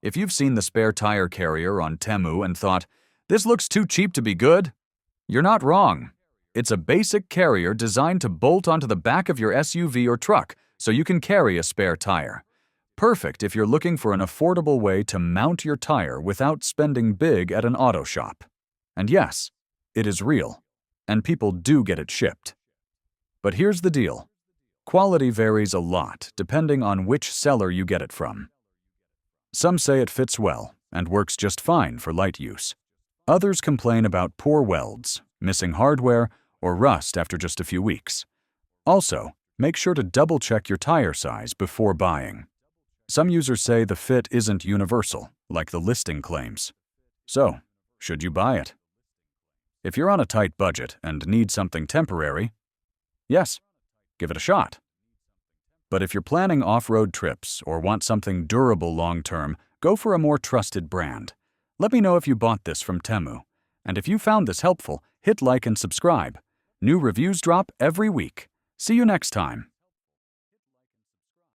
If you've seen the spare tire carrier on Temu and thought, "This looks too cheap to be good," you're not wrong. It's a basic carrier designed to bolt onto the back of your SUV or truck so you can carry a spare tire. Perfect if you're looking for an affordable way to mount your tire without spending big at an auto shop. And yes, it is real, and people do get it shipped. But here's the deal. Quality varies a lot depending on which seller you get it from. Some say it fits well and works just fine for light use. Others complain about poor welds, missing hardware, or rust after just a few weeks. Also, make sure to double-check your tire size before buying. Some users say the fit isn't universal, like the listing claims. So, should you buy it? If you're on a tight budget and need something temporary, yes, give it a shot. But if you're planning off-road trips or want something durable long-term, go for a more trusted brand. Let me know if you bought this from Temu. And if you found this helpful, hit like and subscribe. New reviews drop every week. See you next time.